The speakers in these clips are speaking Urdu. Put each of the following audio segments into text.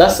10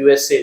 USA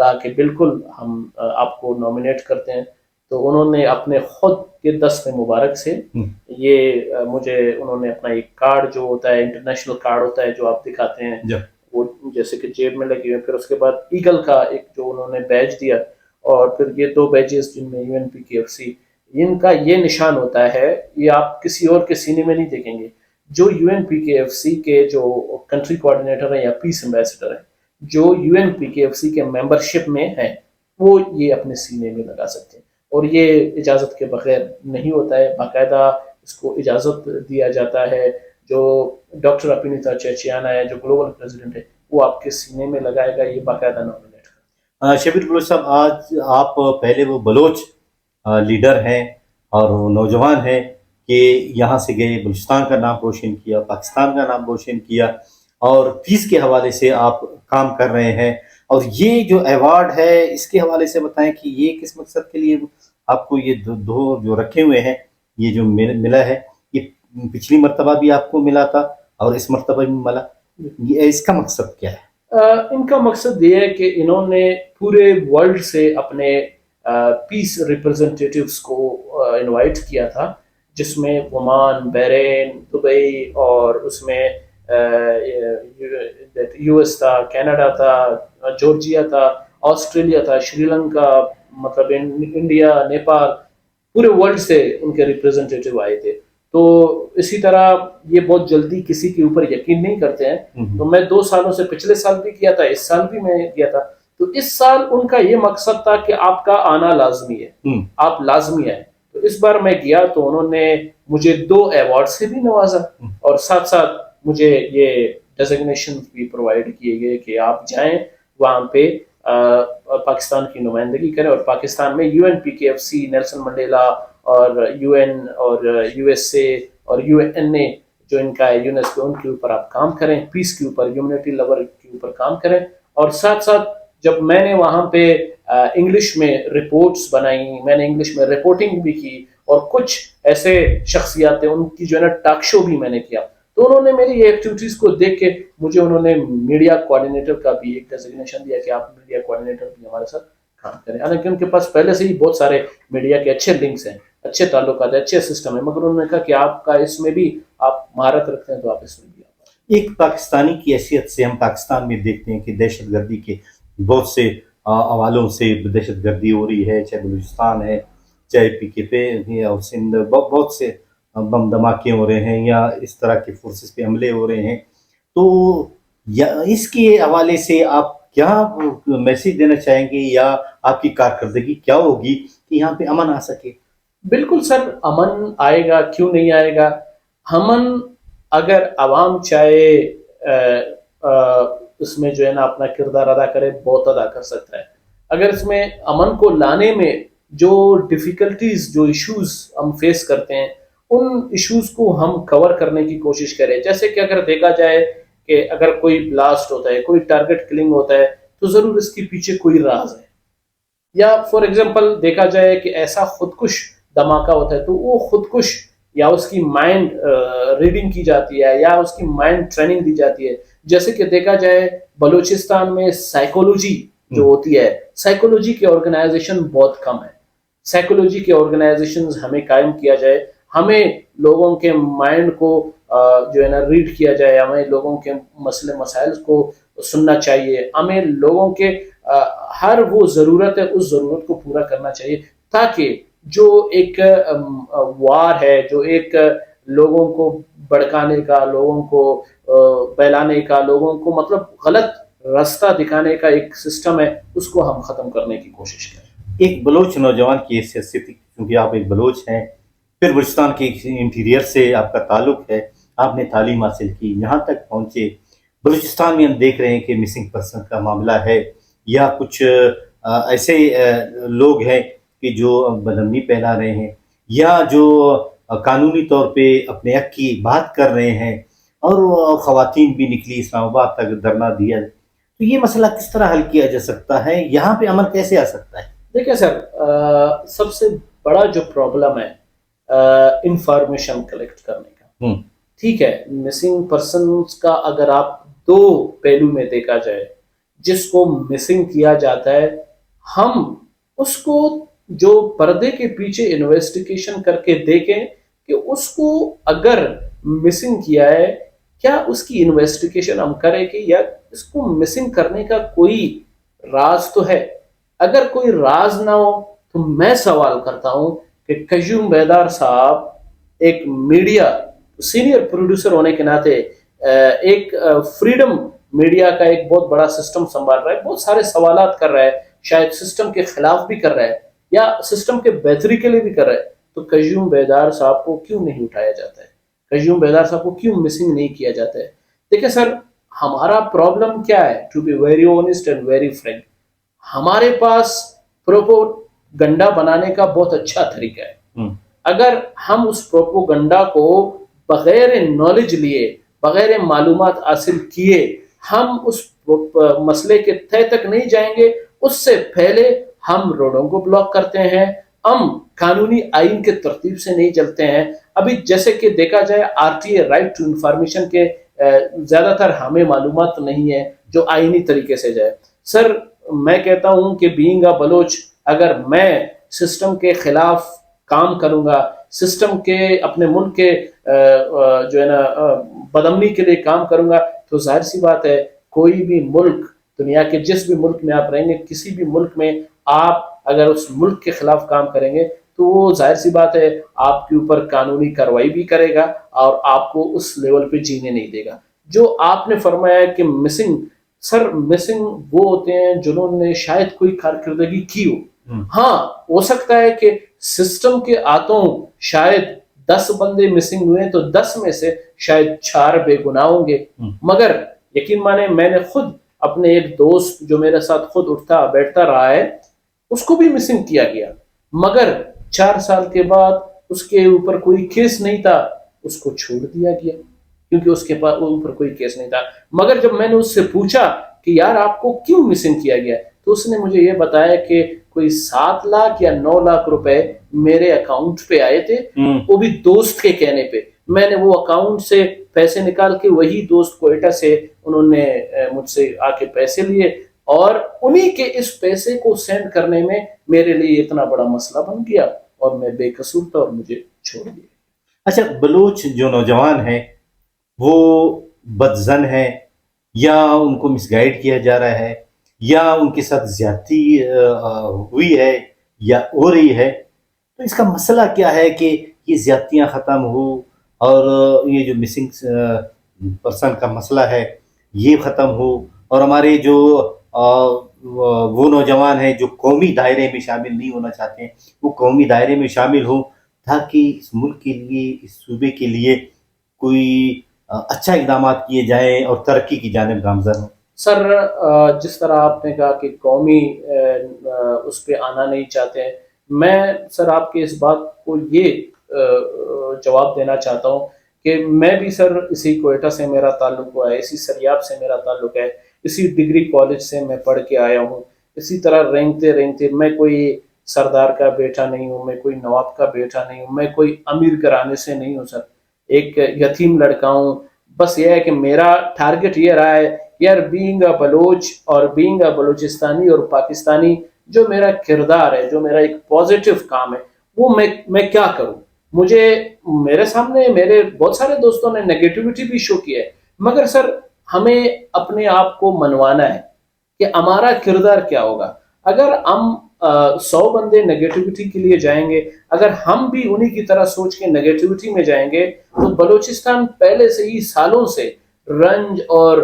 کہا کہ بالکل ہم آپ کو نامینیٹ کرتے ہیں، تو انہوں نے اپنے خود کے دست مبارک سے یہ مجھے انہوں نے اپنا ایک کارڈ جو ہوتا ہے، انٹرنیشنل کارڈ ہوتا ہے جو آپ دکھاتے ہیں، وہ جیسے کہ جیب میں لگے ہوئے، پھر اس کے بعد ایگل کا ایک جو انہوں نے بیج دیا، اور پھر یہ 2 بیجز جن میں UNPKFC، ان کا یہ نشان ہوتا ہے، یہ آپ کسی اور کے سینے میں نہیں دیکھیں گے۔ جو UNPKFC کے جو کنٹری کوآرڈینیٹر ہیں یا پیس ایمبیسڈر ہیں، جو UNPKFC کے ممبرشپ میں ہیں، وہ یہ اپنے سینے میں لگا سکتے ہیں، اور یہ اجازت کے بغیر نہیں ہوتا ہے، باقاعدہ اس کو اجازت دیا جاتا ہے۔ جو ڈاکٹر اپینیتا چیچیانا ہے، جو گلوبل پریزیڈنٹ ہے، وہ آپ کے سینے میں لگائے گا، یہ باقاعدہ نامینیٹ کرتا ہے۔ شبیر بلوچ صاحب، آج آپ پہلے وہ بلوچ لیڈر ہیں اور وہ نوجوان ہیں کہ یہاں سے گئے، بلوچستان کا نام روشن کیا، پاکستان کا نام روشن کیا، اور پیس کے حوالے سے آپ کام کر رہے ہیں، اور یہ جو ایوارڈ ہے اس کے حوالے سے بتائیں کہ یہ کس مقصد کے لیے آپ کو یہ دو جو رکھے ہوئے ہیں، یہ جو ملا ہے، یہ پچھلی مرتبہ بھی آپ کو ملا تھا اور اس مرتبہ بھی ملا، یہ اس کا مقصد کیا ہے؟ ان کا مقصد یہ ہے کہ انہوں نے پورے ورلڈ سے اپنے پیس ریپرزنٹیٹیوز کو انوائٹ کیا تھا، جس میں عمان، بحرین، دبئی، اور اس میں US تھا، کینیڈا تھا، جارجیا تھا، آسٹریلیا تھا، شری لنکا، مطلب انڈیا، نیپال، پورے ورلڈ سے ان کے ریپرزنٹیٹیو آئے تھے۔ تو اسی طرح یہ بہت جلدی کسی کے اوپر یقین نہیں کرتے ہیں، تو میں 2 سالوں سے، پچھلے سال بھی کیا تھا، اس سال بھی میں کیا تھا، تو اس سال ان کا یہ مقصد تھا کہ آپ کا آنا لازمی ہے، آپ لازمی آئے۔ تو اس بار میں گیا تو انہوں نے مجھے 2 ایوارڈ سے بھی نوازا، اور ساتھ ساتھ مجھے یہ ڈیزگنیشن بھی پرووائڈ کیے گئے کہ آپ جائیں وہاں پہ پاکستان کی نمائندگی کریں، اور پاکستان میں UNPKFC، نیلسن منڈیلا، اور UN اور USA اور UNA جو ان کا ہے، یونیسکو، ان کے اوپر آپ کام کریں، پیس کے اوپر، ہیومنٹی لیول کے اوپر کام کریں۔ اور ساتھ ساتھ جب میں نے وہاں پہ انگلش میں رپورٹس بنائی، میں نے انگلش میں رپورٹنگ بھی کی، اور کچھ ایسے شخصیات ہیں ان کی جو ہے نا ٹاک شو بھی میں نے کیا، تو انہوں نے میری یہ ایکٹیویٹیز کو دیکھ کے مجھے انہوں نے میڈیا کوآرڈینیٹر کا بھی ایک ڈیزگنیشن دیا کہ آپ میڈیا کوآرڈینیٹر بھی ہمارے ساتھ کام کریں۔ حالانکہ ان کے پاس پہلے سے ہی بہت سارے میڈیا کے اچھے لنکس ہیں، اچھے تعلقات ہیں، اچھے سسٹم ہے، مگر انہوں نے کہا کہ آپ کا اس میں بھی آپ مہارت رکھتے ہیں تو آپ اس میں بھی آپ۔ ایک پاکستانی کی حیثیت سے ہم پاکستان میں دیکھتے ہیں کہ دہشت گردی کے بہت سے حوالوں سے دہشت گردی ہو رہی ہے، چاہے بلوچستان ہے، چاہے PKP اور سندھ، بہت سے بم دھماکے ہو رہے ہیں، یا اس طرح کے فورسز پہ حملے ہو رہے ہیں، تو اس کے حوالے سے آپ کیا میسیج دینا چاہیں گے، یا آپ کی کارکردگی کیا ہوگی کہ یہاں پہ امن آ سکے؟ بالکل سر، امن آئے گا، کیوں نہیں آئے گا؟ امن اگر عوام چاہے اس میں جو ہے نا اپنا کردار ادا کرے، بہت ادا کر سکتا ہے۔ اگر اس میں امن کو لانے میں جو ڈیفیکلٹیز، جو ایشوز ہم فیس کرتے ہیں، ان ایشوز کو ہم کور کرنے کی کوشش کریں۔ جیسے کہ اگر دیکھا جائے کہ اگر کوئی بلاسٹ ہوتا ہے، کوئی ٹارگٹ کلنگ ہوتا ہے، تو ضرور اس کے پیچھے کوئی راز ہے۔ یا فار ایگزامپل دیکھا جائے کہ ایسا خودکش دھماکہ ہوتا ہے، تو وہ خودکش یا اس کی مائنڈ ریڈنگ کی جاتی ہے، یا اس کی مائنڈ ٹریننگ دی جاتی ہے۔ جیسے کہ دیکھا جائے بلوچستان میں سائیکولوجی جو ہوتی ہے، سائیکولوجی کے آرگنائزیشن بہت کم ہے۔ سائیکولوجی کے آرگنائزیشنز ہمیں قائم کیا جائے، ہمیں لوگوں کے مائنڈ کو جو ہے نا ریڈ کیا جائے، ہمیں لوگوں کے مسئلے مسائل کو سننا چاہیے، ہمیں لوگوں کے ہر وہ ضرورت ہے اس ضرورت کو پورا کرنا چاہیے، تاکہ جو ایک وار ہے، جو ایک لوگوں کو بھڑکانے کا، لوگوں کو بہلانے کا، لوگوں کو مطلب غلط راستہ دکھانے کا ایک سسٹم ہے، اس کو ہم ختم کرنے کی کوشش کریں۔ ایک بلوچ نوجوان کی حیثیت سے، کیونکہ آپ ایک بلوچ ہیں، پھر بلوچستان کے انٹیریئر سے آپ کا تعلق ہے، آپ نے تعلیم حاصل کی، یہاں تک پہنچے، بلوچستان میں ہم دیکھ رہے ہیں کہ مسنگ پرسن کا معاملہ ہے، یا کچھ ایسے لوگ ہیں کہ جو بدامنی پھیلا رہے ہیں، یا جو قانونی طور پہ اپنے حق کی بات کر رہے ہیں، اور خواتین بھی نکلی اسلام آباد تک دھرنا دیا، تو یہ مسئلہ کس طرح حل کیا جا سکتا ہے؟ یہاں پہ امن کیسے آ سکتا ہے؟ دیکھیں سر، سب سے بڑا جو پرابلم ہے انفارمیشن کلیکٹ کرنے کا، ٹھیک ہے، مسنگ پرسنز کا اگر آپ 2 پہلو میں دیکھا جائے، جس کو مسنگ کیا جاتا ہے، ہم اس کو جو پردے کے پیچھے انویسٹیگیشن کر کے دیکھیں کہ اس کو اگر مسنگ کیا ہے، کیا اس کی انویسٹیگیشن ہم کریں کہ یا اس کو مسنگ کرنے کا کوئی راز تو ہے۔ اگر کوئی راز نہ ہو تو میں سوال کرتا ہوں کہ قیوم بیدار صاحب ایک میڈیا سینئر پروڈیوسر ہونے کے ناطے ایک فریڈم میڈیا کا ایک بہت بڑا سسٹم سنبھال رہا ہے، بہت سارے سوالات کر رہا ہے، شاید سسٹم کے خلاف بھی کر رہا ہے یا سسٹم کے بہتری کے لیے بھی کر رہا ہے، تو قیوم بیدار صاحب کو کیوں نہیں اٹھایا جاتا ہے؟ قیوم بیدار صاحب کو کیوں مسنگ نہیں کیا جاتا ہے؟ دیکھیں سر، ہمارا پرابلم کیا ہے؟ To be very honest and very frank, ہمارے پاس پروپوگنڈا بنانے کا بہت اچھا طریقہ ہے۔ اگر ہم اس پروپوگنڈا کو بغیر نالج لیے، بغیر معلومات حاصل کیے ہم اس مسئلے کے تہہ تک نہیں جائیں گے، اس سے پہلے ہم روڈوں کو بلاک کرتے ہیں، ہم قانونی آئین کے ترتیب سے نہیں چلتے ہیں۔ ابھی جیسے کہ دیکھا جائے RTA رائٹ ٹو انفارمیشن کے زیادہ تر ہمیں معلومات نہیں ہے جو آئینی طریقے سے جائے۔ سر میں کہتا ہوں کہ بینگ اے بلوچ، اگر میں سسٹم کے خلاف کام کروں گا، سسٹم کے اپنے ملک کے جو ہے نا بدامنی کے لیے کام کروں گا، تو ظاہر سی بات ہے کوئی بھی ملک، دنیا کے جس بھی ملک میں آپ رہیں گے، کسی بھی ملک میں آپ اگر اس ملک کے خلاف کام کریں گے تو وہ ظاہر سی بات ہے آپ کے اوپر قانونی کارروائی بھی کرے گا اور آپ کو اس لیول پہ جینے نہیں دے گا۔ جو آپ نے فرمایا کہ مسنگ، سر مسنگ وہ ہوتے ہیں جنہوں نے شاید کوئی کارکردگی کی ہو۔ ہاں ہو سکتا ہے کہ سسٹم کے ہاتھوں شاید 10 بندے مسنگ ہوئے تو 10 میں سے شاید 4 بے گناہ ہوں گے، مگر یقین مانے میں نے خود اپنے ایک دوست جو میرے ساتھ خود اٹھتا بیٹھتا رہا ہے، اس کو بھی مسنگ کیا گیا، مگر 4 سال کے بعد اس کے اوپر کوئی کیس نہیں تھا، اس کو چھوڑ دیا گیا کیونکہ اس کے اوپر کوئی کیس نہیں تھا۔ مگر جب میں نے اس سے پوچھا کہ یار آپ کو کیوں مسنگ کیا گیا، تو اس نے مجھے یہ بتایا کہ کوئی 7 لاکھ یا 9 لاکھ روپے میرے اکاؤنٹ پہ آئے تھے، وہ بھی دوست کے کہنے پہ۔ میں نے وہ اکاؤنٹ سے پیسے نکال کے وہی دوست کوئٹہ سے انہوں نے مجھ سے آ کے پیسے لیے، اور انہی کے اس پیسے کو سینڈ کرنے میں میرے لیے اتنا بڑا مسئلہ بن گیا اور میں بے قصور تھا اور مجھے چھوڑ دیا۔ اچھا، بلوچ جو نوجوان ہیں وہ بدزن ہیں یا ان کو مس گائیڈ کیا جا رہا ہے یا ان کے ساتھ زیادتی ہوئی ہے یا ہو رہی ہے، تو اس کا مسئلہ کیا ہے کہ یہ زیادتیاں ختم ہو اور یہ جو مسنگ پرسن کا مسئلہ ہے یہ ختم ہو، اور ہمارے جو وہ نوجوان ہیں جو قومی دائرے میں شامل نہیں ہونا چاہتے ہیں وہ قومی دائرے میں شامل ہوں، تاکہ اس ملک کے لیے، اس صوبے کے لیے کوئی اچھا اقدامات کیے جائیں اور ترقی کی جانب گامزن ہوں۔ سر جس طرح آپ نے کہا کہ قومی اس پہ آنا نہیں چاہتے ہیں، میں سر آپ کے اس بات کو یہ جواب دینا چاہتا ہوں کہ میں بھی سر اسی کوئٹہ سے میرا تعلق ہوا ہے، اسی سریاب سے میرا تعلق ہے، اسی ڈگری کالج سے میں پڑھ کے آیا ہوں، اسی طرح رینگتے رینگتے میں کوئی سردار کا بیٹا نہیں ہوں، میں کوئی نواب کا بیٹا نہیں ہوں، میں کوئی امیر گھرانے سے نہیں ہوں سر، ایک یتیم لڑکا ہوں۔ بس یہ ہے کہ میرا ٹارگٹ یہ رہا ہے یار بینگ اے بلوچ اور بینگ اے بلوچستانی اور پاکستانی، جو میرا کردار ہے، جو میرا ایک پازیٹیو کام ہے، وہ میں کیا کروں۔ مجھے میرے سامنے میرے بہت سارے دوستوں نے نیگیٹیوٹی بھی شو کیا ہے، مگر سر ہمیں اپنے آپ کو منوانا ہے کہ ہمارا کردار کیا ہوگا۔ اگر ہم 100 بندے نیگیٹیوٹی کے لیے جائیں گے، اگر ہم بھی انہی کی طرح سوچ کے نیگیٹیوٹی میں جائیں گے تو بلوچستان پہلے سے ہی سالوں سے رنج اور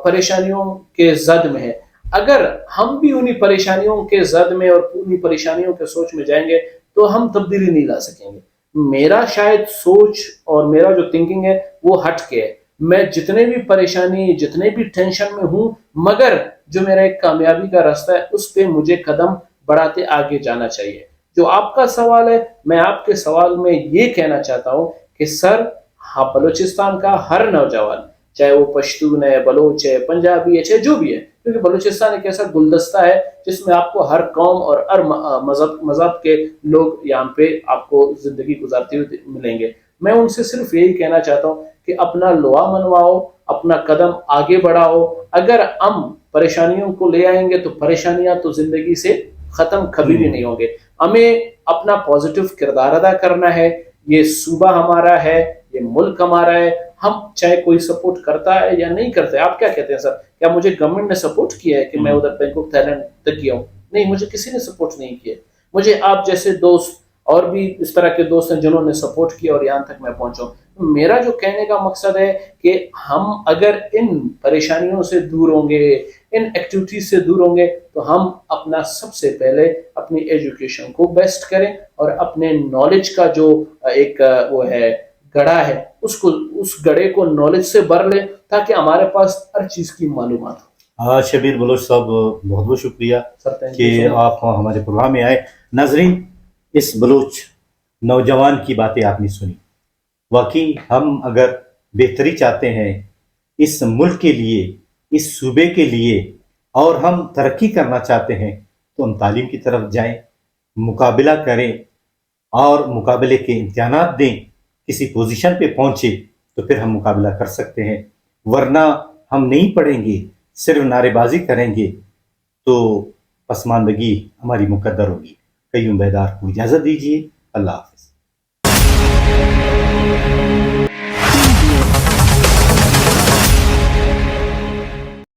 پریشانیوں کے زد میں ہے۔ اگر ہم بھی انہی پریشانیوں کے زد میں اور انہی پریشانیوں کے سوچ میں جائیں گے تو ہم تبدیلی نہیں لا سکیں گے۔ میرا شاید سوچ اور میرا جو تھنکنگ ہے وہ ہٹ کے ہے، میں جتنے بھی پریشانی، جتنے بھی ٹینشن میں ہوں، مگر جو میرا ایک کامیابی کا راستہ ہے اس پہ مجھے قدم بڑھاتے آگے جانا چاہیے۔ جو آپ کا سوال ہے، میں آپ کے سوال میں یہ کہنا چاہتا ہوں کہ سر ہاں، بلوچستان کا ہر نوجوان، چاہے وہ پشتون ہے، بلوچ ہے، پنجابی ہے، چاہے جو بھی ہے، کیونکہ بلوچستان ایک ایسا گلدستہ ہے جس میں آپ کو ہر قوم اور ہر مذہب کے لوگ یہاں پہ آپ کو زندگی گزارتے ہوئے ملیں گے۔ میں ان سے صرف یہی کہنا چاہتا ہوں کہ اپنا لوا منواؤ، اپنا قدم آگے بڑھاؤ۔ اگر ہم پریشانیوں کو لے آئیں گے تو پریشانیاں تو زندگی سے ختم کبھی بھی نہیں ہوں گے. ہمیں اپنا پازیٹو کردار ادا کرنا ہے. یہ صوبہ ہمارا ہے, یہ ملک ہمارا ہے. ہم چاہے کوئی سپورٹ کرتا ہے یا نہیں کرتا ہے. آپ کیا کہتے ہیں سر, کیا مجھے گورنمنٹ نے سپورٹ کیا ہے کہ میں ادھر بینک آف تھائی لینڈ تک گیا ہوں؟ نہیں, مجھے کسی نے سپورٹ نہیں کیا. مجھے آپ جیسے دوست اور بھی اس طرح کے دوست ہیں جنہوں نے سپورٹ کیا اور یہاں تک میں پہنچا ہوں. میرا جو کہنے کا مقصد ہے کہ ہم اگر ان پریشانیوں سے دور ہوں گے, ان ایکٹیویٹیز سے دور ہوں گے, تو ہم اپنا سب سے پہلے اپنی ایجوکیشن کو بیسٹ کریں اور اپنے نالج کا جو ایک وہ ہے گڑھا ہے, اس گڑھے کو نالج سے بھر لیں تاکہ ہمارے پاس ہر چیز کی معلومات ہو. شبیر بلوچ صاحب, بہت بہت شکریہ کہ سر آپ ہمارے پروگرام میں آئے. ناظرین, اس بلوچ نوجوان کی باتیں آپ نے سنی. واقعی ہم اگر بہتری چاہتے ہیں اس ملک کے لیے, اس صوبے کے لیے, اور ہم ترقی کرنا چاہتے ہیں, تو ہم تعلیم کی طرف جائیں, مقابلہ کریں اور مقابلے کے امتحانات دیں. کسی پوزیشن پہ پہنچے تو پھر ہم مقابلہ کر سکتے ہیں. ورنہ ہم نہیں پڑھیں گے, صرف نعرے بازی کریں گے تو پسماندگی ہماری مقدر ہوگی. قیوم بیدار کو اجازت دیجیے. اللہ حافظ.